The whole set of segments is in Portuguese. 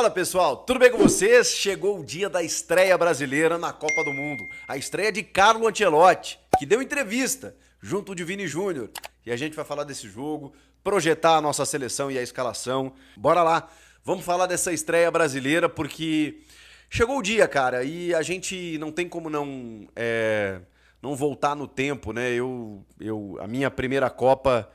Fala pessoal, tudo bem com vocês? Chegou o dia da estreia brasileira na Copa do Mundo. A estreia de Carlo Ancelotti, que deu entrevista junto de Vini Júnior. E a gente vai falar desse jogo, projetar a nossa seleção e a escalação. Bora lá, vamos falar dessa estreia brasileira porque chegou o dia, cara, e a gente não tem como não voltar no tempo, né? A minha primeira Copa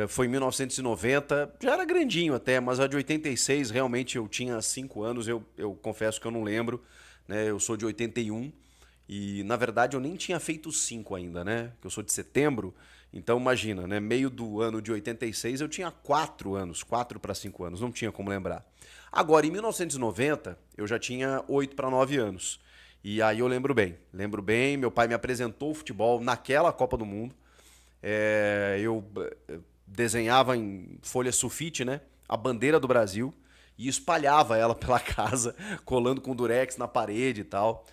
foi em 1990, já era grandinho até, mas a de 86 realmente eu tinha 5 anos, eu confesso que eu não lembro, né? Eu sou de 81 e na verdade eu nem tinha feito 5 ainda, né? Que eu sou de setembro, então imagina, né? Meio do ano de 86 eu tinha 4 anos, 4 para 5 anos, não tinha como lembrar. Agora, em 1990, eu já tinha 8 para 9 anos. E aí eu lembro bem, meu pai me apresentou o futebol naquela Copa do Mundo. Eu desenhava em folha sulfite, né, a bandeira do Brasil e espalhava ela pela casa, colando com durex na parede e tal,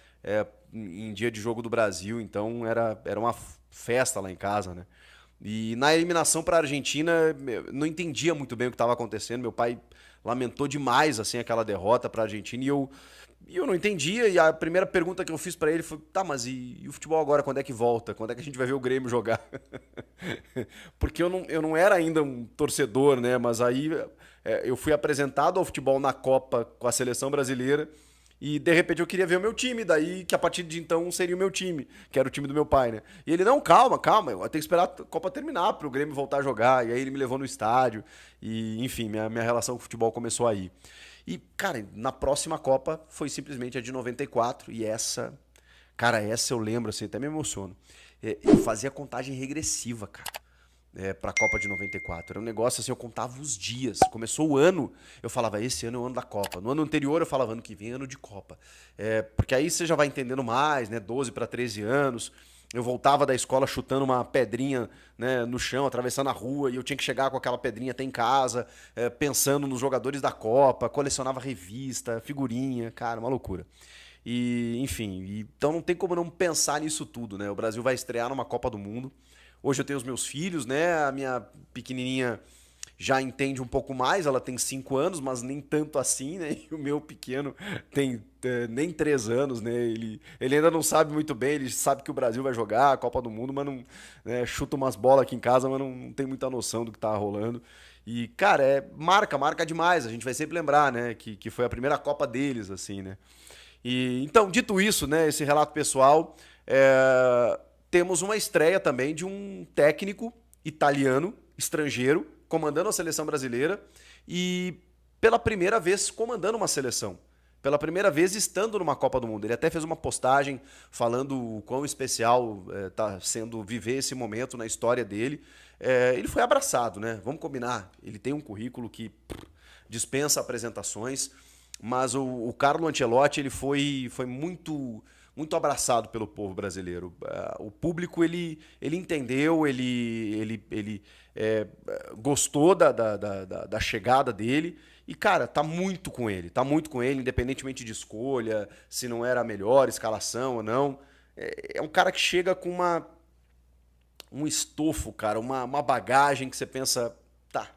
em dia de jogo do Brasil, então era uma festa lá em casa, né? E na eliminação para a Argentina, eu não entendia muito bem o que estava acontecendo. Meu pai lamentou demais assim aquela derrota para a Argentina e eu não entendia. E a primeira pergunta que eu fiz para ele foi: tá, mas e o futebol agora? Quando é que volta? Quando é que a gente vai ver o Grêmio jogar? Porque eu não era ainda um torcedor, né? Mas aí eu fui apresentado ao futebol na Copa com a seleção brasileira. E de repente eu queria ver o meu time, daí que a partir de então seria o meu time, que era o time do meu pai, né? E ele, não, calma, calma, eu tenho que esperar a Copa terminar para o Grêmio voltar a jogar. E aí ele me levou no estádio, e enfim, minha relação com o futebol começou aí. E, cara, na próxima Copa foi simplesmente a de 94, e essa eu lembro, assim, até me emociono. Eu fazia contagem regressiva, cara, pra Copa de 94. Era um negócio assim, eu contava os dias. Começou o ano, eu falava, esse ano é o ano da Copa. No ano anterior eu falava, ano que vem é ano de Copa. Porque aí você já vai entendendo mais, né? 12 para 13 anos. Eu voltava da escola chutando uma pedrinha, né, no chão, atravessando a rua, e eu tinha que chegar com aquela pedrinha até em casa, pensando nos jogadores da Copa, colecionava revista, figurinha, cara, uma loucura. E, enfim, então não tem como não pensar nisso tudo, né? O Brasil vai estrear numa Copa do Mundo. Hoje eu tenho os meus filhos, né? A minha pequenininha já entende um pouco mais, ela tem 5 anos, mas nem tanto assim, né? E o meu pequeno tem nem 3 anos, né? Ele ainda não sabe muito bem, ele sabe que o Brasil vai jogar a Copa do Mundo, mas não, né, chuta umas bolas aqui em casa, mas não tem muita noção do que tá rolando. E, cara, marca demais, a gente vai sempre lembrar, né? Que foi a primeira Copa deles, assim, né? E, então, dito isso, né, esse relato pessoal, temos uma estreia também de um técnico italiano, estrangeiro, comandando a seleção brasileira e pela primeira vez comandando uma seleção. Pela primeira vez estando numa Copa do Mundo. Ele até fez uma postagem falando o quão especial está sendo viver esse momento na história dele. Ele foi abraçado, né? Vamos combinar. Ele tem um currículo que dispensa apresentações, mas o Carlo Ancelotti ele foi muito abraçado pelo povo brasileiro. O público ele entendeu, ele gostou da chegada dele e, cara, tá muito com ele, independentemente de escolha, se não era a melhor escalação ou não. É um cara que chega com um estofo, cara, uma bagagem que você pensa, tá,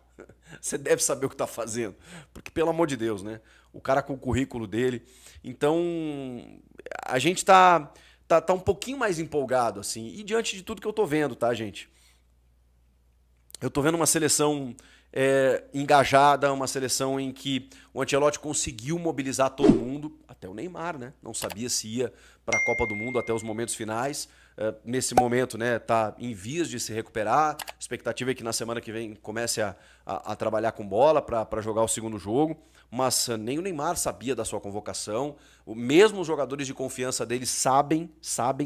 você deve saber o que tá fazendo. Porque, pelo amor de Deus, né? O cara com o currículo dele. Então, a gente tá um pouquinho mais empolgado, assim. E diante de tudo que eu tô vendo, tá, gente? Eu tô vendo uma seleção engajada, uma seleção em que o Ancelotti conseguiu mobilizar todo mundo, até o Neymar, né? Não sabia se ia para a Copa do Mundo até os momentos finais. Nesse momento, né, tá em vias de se recuperar. A expectativa é que na semana que vem comece a trabalhar com bola para jogar o segundo jogo. Mas nem o Neymar sabia da sua convocação. Mesmo os jogadores de confiança dele sabem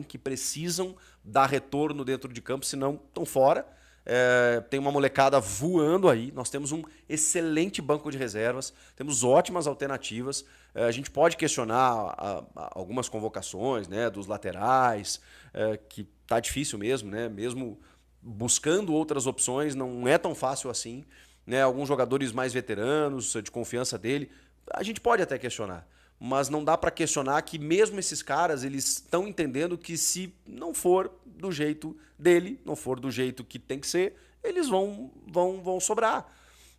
que precisam dar retorno dentro de campo, senão estão fora. Tem uma molecada voando aí. Nós temos um excelente banco de reservas, temos ótimas alternativas. A gente pode questionar algumas convocações, né, dos laterais, que tá difícil mesmo, né? Mesmo buscando outras opções, não é tão fácil assim. Né? Alguns jogadores mais veteranos, de confiança dele, a gente pode até questionar. Mas não dá para questionar que mesmo esses caras, eles estão entendendo que se não for do jeito dele, não for do jeito que tem que ser, eles vão sobrar.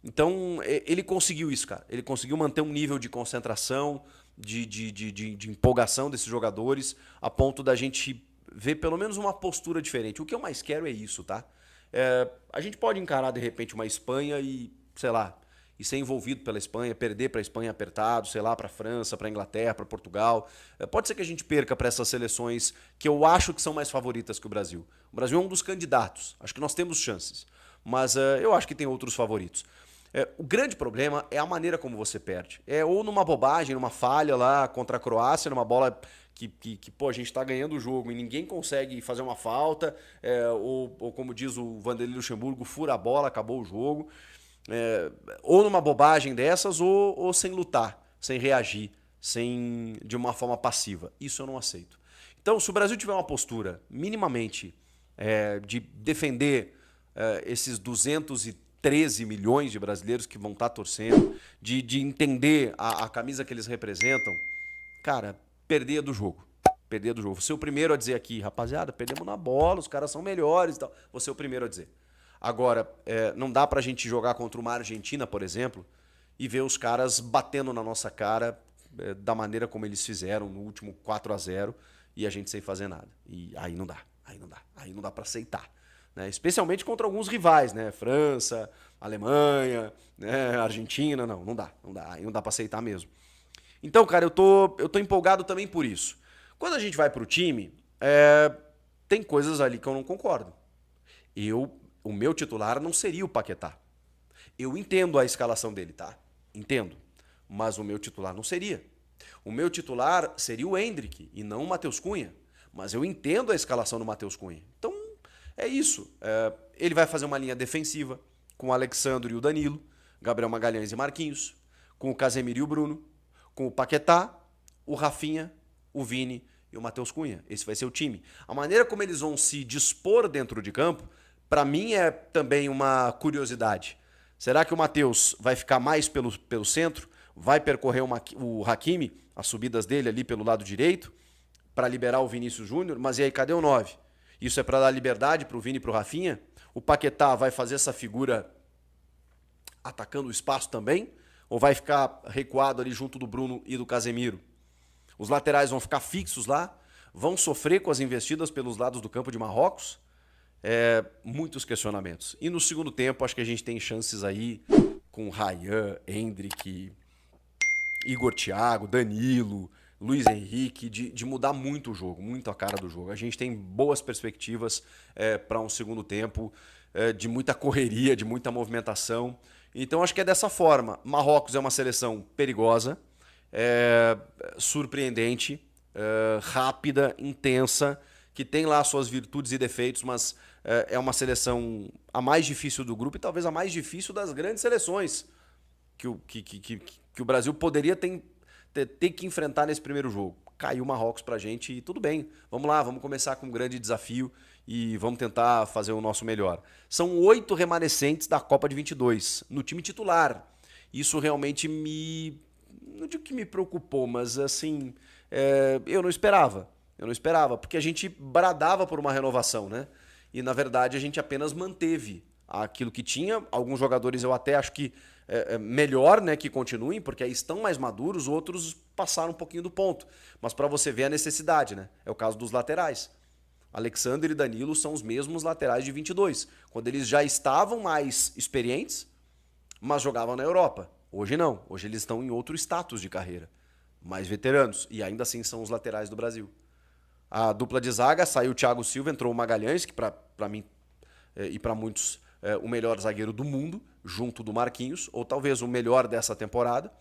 Então, ele conseguiu isso, cara. Ele conseguiu manter um nível de concentração, de empolgação desses jogadores, a ponto da gente ver pelo menos uma postura diferente. O que eu mais quero é isso, tá? A gente pode encarar, de repente, uma Espanha e, sei lá, e ser envolvido pela Espanha, perder para a Espanha apertado, sei lá, para a França, para a Inglaterra, para Portugal. Pode ser que a gente perca para essas seleções que eu acho que são mais favoritas que o Brasil. O Brasil é um dos candidatos, acho que nós temos chances, mas eu acho que tem outros favoritos. O grande problema é a maneira como você perde. Ou numa bobagem, numa falha lá contra a Croácia, numa bola que pô, a gente está ganhando o jogo e ninguém consegue fazer uma falta, ou como diz o Vanderlei Luxemburgo, fura a bola, acabou o jogo. Ou numa bobagem dessas, ou sem lutar, sem reagir, de uma forma passiva. Isso eu não aceito. Então, se o Brasil tiver uma postura minimamente de defender esses 213 milhões de brasileiros que vão estar torcendo, de entender a camisa que eles representam, cara, perder do jogo. Perder do jogo. Vou ser o primeiro a dizer aqui, rapaziada, perdemos na bola, os caras são melhores e tal. Vou ser o primeiro a dizer. Agora, não dá pra gente jogar contra uma Argentina, por exemplo, e ver os caras batendo na nossa cara da maneira como eles fizeram no último 4-0 e a gente sem fazer nada. E aí não dá, aí não dá pra aceitar. Né? Especialmente contra alguns rivais, né? França, Alemanha, né? Argentina, não dá, aí não dá pra aceitar mesmo. Então, cara, eu tô empolgado também por isso. Quando a gente vai pro time, tem coisas ali que eu não concordo. O meu titular não seria o Paquetá. Eu entendo a escalação dele, tá? Entendo. Mas o meu titular não seria. O meu titular seria o Endrick e não o Matheus Cunha. Mas eu entendo a escalação do Matheus Cunha. Então, é isso. Ele vai fazer uma linha defensiva com o Alexandre e o Danilo, Gabriel Magalhães e Marquinhos, com o Casemiro e o Bruno, com o Paquetá, o Rafinha, o Vini e o Matheus Cunha. Esse vai ser o time. A maneira como eles vão se dispor dentro de campo, para mim é também uma curiosidade. Será que o Matheus vai ficar mais pelo centro? Vai percorrer o Hakimi, as subidas dele ali pelo lado direito, para liberar o Vinícius Júnior? Mas e aí, cadê o 9? Isso é para dar liberdade para o Vini e para o Rafinha? O Paquetá vai fazer essa figura atacando o espaço também? Ou vai ficar recuado ali junto do Bruno e do Casemiro? Os laterais vão ficar fixos lá? Vão sofrer com as investidas pelos lados do campo de Marrocos? Muitos questionamentos. E no segundo tempo, acho que a gente tem chances aí com Ryan, Endrick, Igor Thiago, Danilo, Luiz Henrique, de mudar muito o jogo, muito a cara do jogo. A gente tem boas perspectivas para um segundo tempo, de muita correria, de muita movimentação. Então acho que é dessa forma. Marrocos é uma seleção perigosa, surpreendente, rápida, intensa, que tem lá suas virtudes e defeitos, mas é uma seleção a mais difícil do grupo e talvez a mais difícil das grandes seleções que o Brasil poderia ter que enfrentar nesse primeiro jogo. Caiu o Marrocos pra gente e tudo bem. Vamos lá, vamos começar com um grande desafio e vamos tentar fazer o nosso melhor. São 8 remanescentes da Copa de 22 no time titular. Isso realmente não digo que me preocupou, mas assim, eu não esperava. Eu não esperava, porque a gente bradava por uma renovação, né? E, na verdade, a gente apenas manteve aquilo que tinha. Alguns jogadores eu até acho que melhor, né, que continuem, porque aí estão mais maduros, outros passaram um pouquinho do ponto. Mas para você ver a necessidade, né? É o caso dos laterais. Alexandre e Danilo são os mesmos laterais de 22, quando eles já estavam mais experientes, mas jogavam na Europa. Hoje não, hoje eles estão em outro status de carreira, mais veteranos, e ainda assim são os laterais do Brasil. A dupla de zaga, saiu o Thiago Silva, entrou o Magalhães, que para mim e para muitos o melhor zagueiro do mundo, junto do Marquinhos, ou talvez o melhor dessa temporada.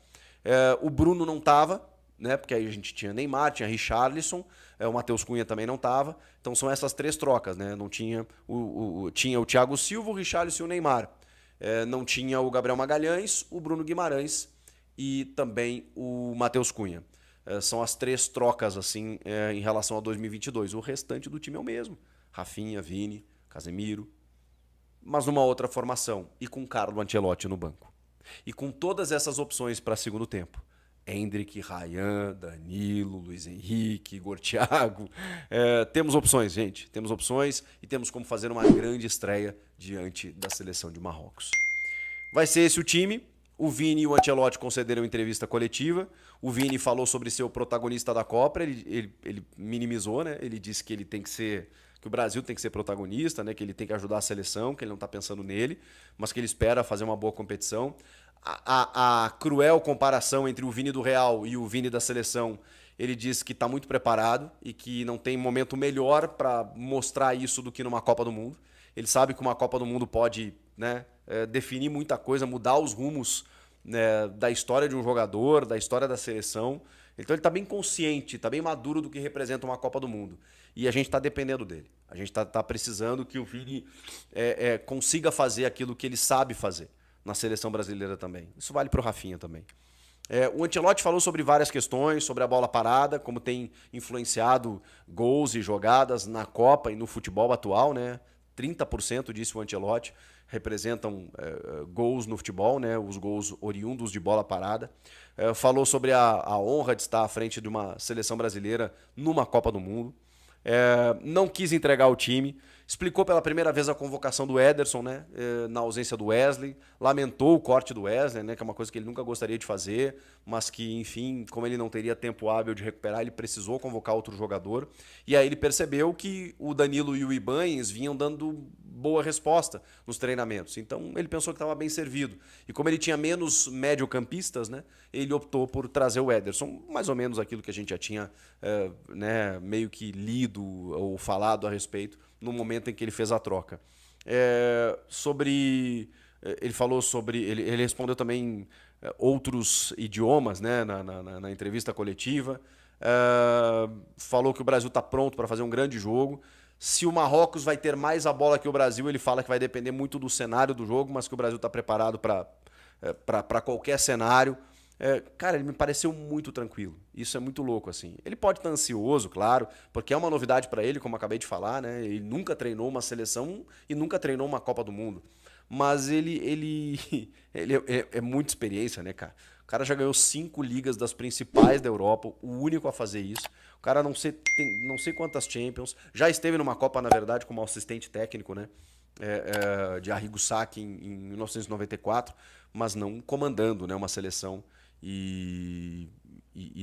O Bruno não estava, né, porque aí a gente tinha Neymar, tinha Richarlison, o Matheus Cunha também não estava. Então são essas três trocas, né? Não tinha tinha o Thiago Silva, o Richarlison e o Neymar. Não tinha o Gabriel Magalhães, o Bruno Guimarães e também o Matheus Cunha. São as três trocas assim em relação a 2022. O restante do time é o mesmo. Rafinha, Vini, Casemiro, mas numa outra formação e com Carlo Ancelotti no banco. E com todas essas opções para segundo tempo. Endrick, Ryan, Danilo, Luiz Henrique, Igor Thiago. Temos opções, gente. Temos opções e temos como fazer uma grande estreia diante da seleção de Marrocos. Vai ser esse o time. O Vini e o Ancelotti concederam entrevista coletiva. O Vini falou sobre ser o protagonista da Copa. Ele minimizou, né? Ele disse que ele tem que ser, que o Brasil tem que ser protagonista, né? Que ele tem que ajudar a seleção, que ele não está pensando nele, mas que ele espera fazer uma boa competição. A cruel comparação entre o Vini do Real e o Vini da seleção, ele disse que está muito preparado e que não tem momento melhor para mostrar isso do que numa Copa do Mundo. Ele sabe que uma Copa do Mundo pode, né, definir muita coisa, mudar os rumos, né, da história de um jogador, da história da seleção. Então ele está bem consciente, está bem maduro do que representa uma Copa do Mundo. E a gente está dependendo dele. A gente está precisando que o Vini consiga fazer aquilo que ele sabe fazer na seleção brasileira também. Isso vale para o Rafinha também. O Ancelotti falou sobre várias questões, sobre a bola parada, como tem influenciado gols e jogadas na Copa e no futebol atual, né? 30%, disse o Ancelotti, representam gols no futebol, né? Os gols oriundos de bola parada. Falou sobre a honra de estar à frente de uma seleção brasileira numa Copa do Mundo. Não quis entregar o time. Explicou pela primeira vez a convocação do Ederson, né, na ausência do Wesley. Lamentou o corte do Wesley, né, que é uma coisa que ele nunca gostaria de fazer, mas que, enfim, como ele não teria tempo hábil de recuperar, ele precisou convocar outro jogador. E aí ele percebeu que o Danilo e o Ibañez vinham dando boa resposta nos treinamentos. Então ele pensou que estava bem servido. E como ele tinha menos mediocampistas, né, ele optou por trazer o Ederson. Mais ou menos aquilo que a gente já tinha né, meio que lido ou falado a respeito no momento em que ele fez a troca. Ele falou sobre... Ele respondeu também outros idiomas, né, na entrevista coletiva. Falou que o Brasil está pronto para fazer um grande jogo. Se o Marrocos vai ter mais a bola que o Brasil, ele fala que vai depender muito do cenário do jogo, mas que o Brasil está preparado para qualquer cenário. Cara, ele me pareceu muito tranquilo. Isso é muito louco, assim. Ele pode estar ansioso, claro, porque é uma novidade para ele, como eu acabei de falar, né? Ele nunca treinou uma seleção e nunca treinou uma Copa do Mundo. Mas ele é muita experiência, né, cara? O cara já ganhou 5 ligas das principais da Europa, o único a fazer isso. O cara tem não sei quantas Champions. Já esteve numa Copa, na verdade, como assistente técnico, né? De Arrigo Sacchi em 1994, mas não comandando, né, uma seleção. E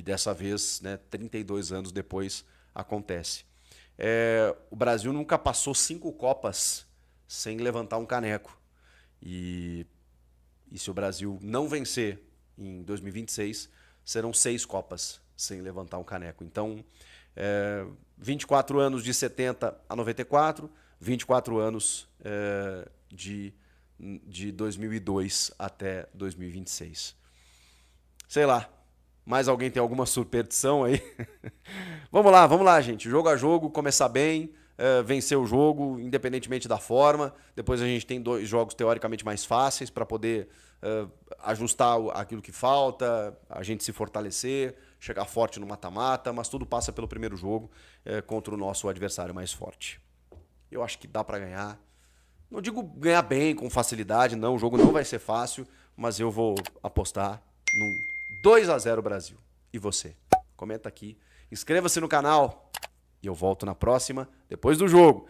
dessa vez, né, 32 anos depois, acontece. O Brasil nunca passou 5 Copas sem levantar um caneco. E se o Brasil não vencer em 2026, serão 6 Copas sem levantar um caneco. Então, 24 anos de 70 a 94, 24 anos de 2002 até 2026. Sei lá, mais alguém tem alguma superstição aí? Vamos lá, gente. Jogo a jogo, começar bem, vencer o jogo, independentemente da forma. Depois a gente tem 2 jogos teoricamente mais fáceis para poder ajustar aquilo que falta, a gente se fortalecer, chegar forte no mata-mata, mas tudo passa pelo primeiro jogo contra o nosso adversário mais forte. Eu acho que dá para ganhar. Não digo ganhar bem, com facilidade, não. O jogo não vai ser fácil, mas eu vou apostar num 2-0 Brasil. E você? Comenta aqui. Inscreva-se no canal e eu volto na próxima, depois do jogo.